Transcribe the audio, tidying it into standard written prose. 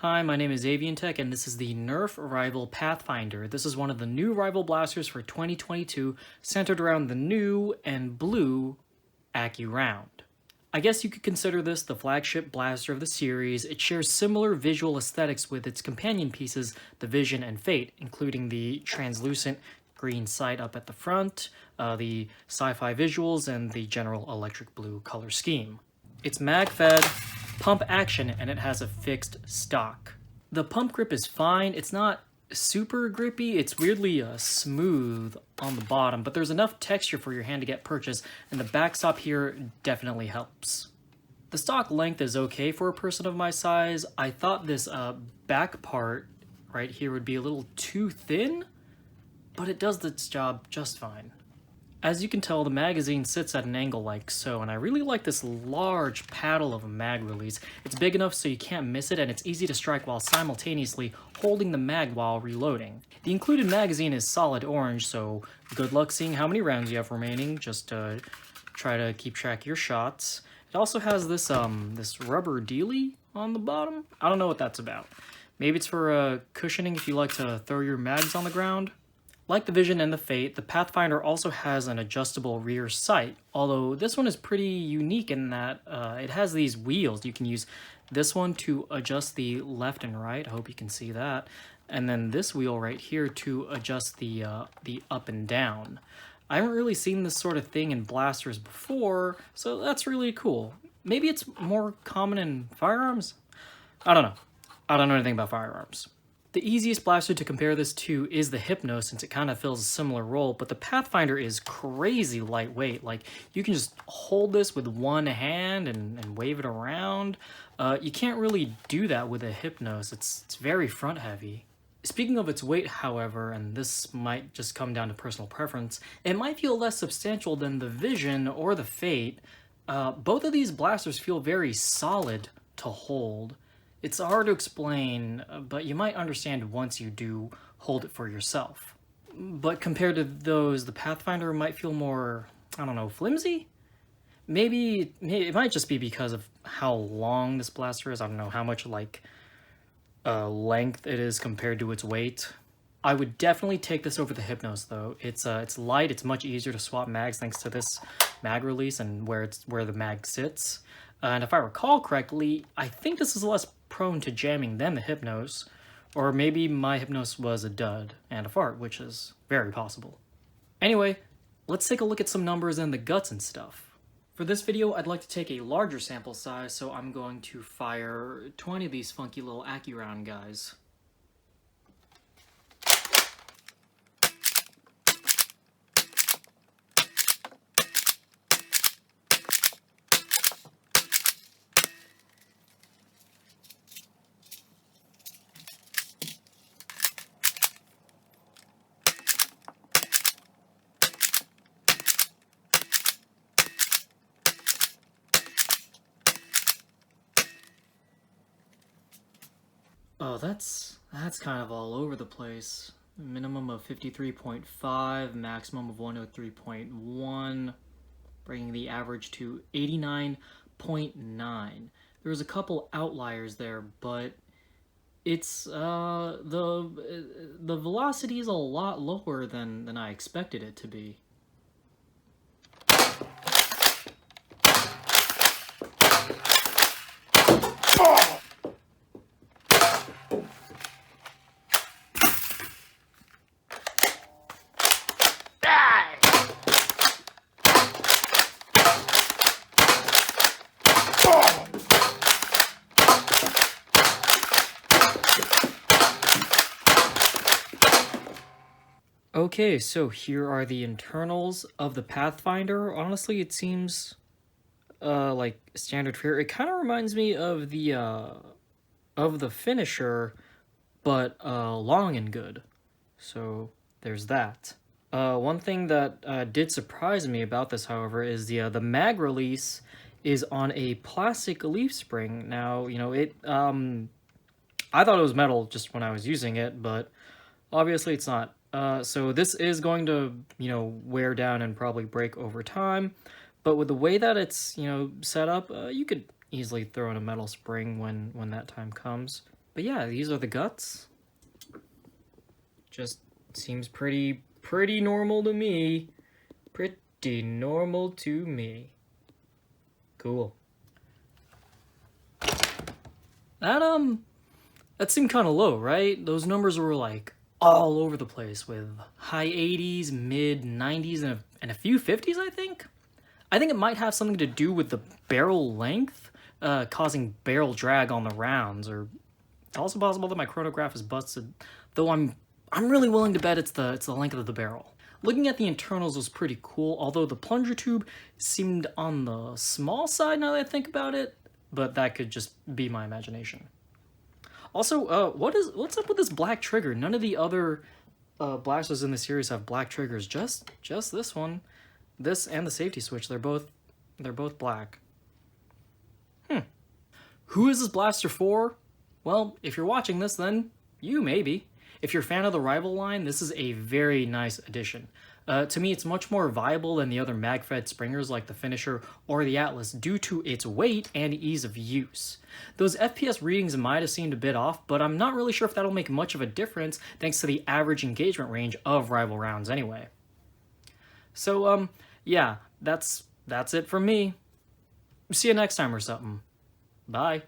Hi, my name is AvianTech, and this is the NERF RIVAL Pathfinder. This is one of the new rival blasters for 2022, centered around the new and blue Accu-Round. I guess you could consider this the flagship blaster of the series. It shares similar visual aesthetics with its companion pieces, the Vision and Fate, including the translucent green sight up at the front, the sci-fi visuals, and the general electric blue color scheme. It's mag-fed, pump action, and it has a fixed stock. The pump grip is fine. It's not super grippy. It's weirdly smooth on the bottom, but there's enough texture for your hand to get purchase, and the backstop here definitely helps. The stock length is okay for a person of my size. I thought this back part right here would be a little too thin, but it does its job just fine. As you can tell, the magazine sits at an angle like so, and I really like this large paddle of a mag release. It's big enough so you can't miss it, and it's easy to strike while simultaneously holding the mag while reloading. The included magazine is solid orange, so good luck seeing how many rounds you have remaining. Just try to keep track of your shots. It also has this this rubber dealie on the bottom. I don't know what that's about. Maybe it's for cushioning if you like to throw your mags on the ground. Like the Vision and the Fate, the Pathfinder also has an adjustable rear sight, although this one is pretty unique in that it has these wheels. You can use this one to adjust the left and right, I hope you can see that, and then this wheel right here to adjust the up and down. I haven't really seen this sort of thing in blasters before, so that's really cool. Maybe it's more common in firearms? I don't know. I don't know anything about firearms. The easiest blaster to compare this to is the Hypno, since it kind of fills a similar role, but the Pathfinder is crazy lightweight. Like, you can just hold this with one hand and wave it around. You can't really do that with a Hypnos. It's very front heavy. Speaking of its weight, however, and this might just come down to personal preference, it might feel less substantial than the Vision or the Fate. Both of these blasters feel very solid to hold. It's hard to explain, but you might understand once you do hold it for yourself. But compared to those, the Pathfinder might feel more, I don't know, flimsy? Maybe it might just be because of how long this blaster is. I don't know how much, like, length it is compared to its weight. I would definitely take this over the Hypnos, though. It's light, it's much easier to swap mags thanks to this mag release and where the mag sits. And if I recall correctly, I think this is less prone to jamming than the Hypnos, or maybe my Hypnos was a dud and a fart, which is very possible. Anyway, let's take a look at some numbers and the guts and stuff. For this video, I'd like to take a larger sample size, so I'm going to fire 20 of these funky little Accu-Round guys. Oh, that's kind of all over the place. Minimum of 53.5, maximum of 103.1, bringing the average to 89.9. There was a couple outliers there, but it's the velocity is a lot lower than I expected it to be. Okay, so here are the internals of the Pathfinder. Honestly, it seems like standard fare. It kind of reminds me of the finisher, but long and good. So there's that. One thing that did surprise me about this, however, is the mag release is on a plastic leaf spring. Now, you know, I thought it was metal just when I was using it, but obviously it's not. So this is going to, you know, wear down and probably break over time, but with the way that it's, you know, set up, you could easily throw in a metal spring when that time comes. But yeah, these are the guts. Just seems pretty normal to me. Pretty normal to me. Cool. That seemed kind of low, right? Those numbers were like all over the place with high 80s, mid 90s, and a few 50s, I think. I think it might have something to do with the barrel length, causing barrel drag on the rounds, or it's also possible that my chronograph is busted, though I'm really willing to bet it's the length of the barrel. Looking at the internals was pretty cool, although the plunger tube seemed on the small side now that I think about it, but that could just be my imagination. Also, what's up with this black trigger? None of the other blasters in the series have black triggers. Just this one, this and the safety switch. They're both black. Who is this blaster for? Well, if you're watching this, then you maybe. If you're a fan of the Rival line, this is a very nice addition. To me, it's much more viable than the other mag-fed springers like the Finisher or the Atlas due to its weight and ease of use. Those FPS readings might have seemed a bit off, but I'm not really sure if that'll make much of a difference thanks to the average engagement range of Rival rounds anyway. So, yeah, that's it from me. See you next time or something. Bye.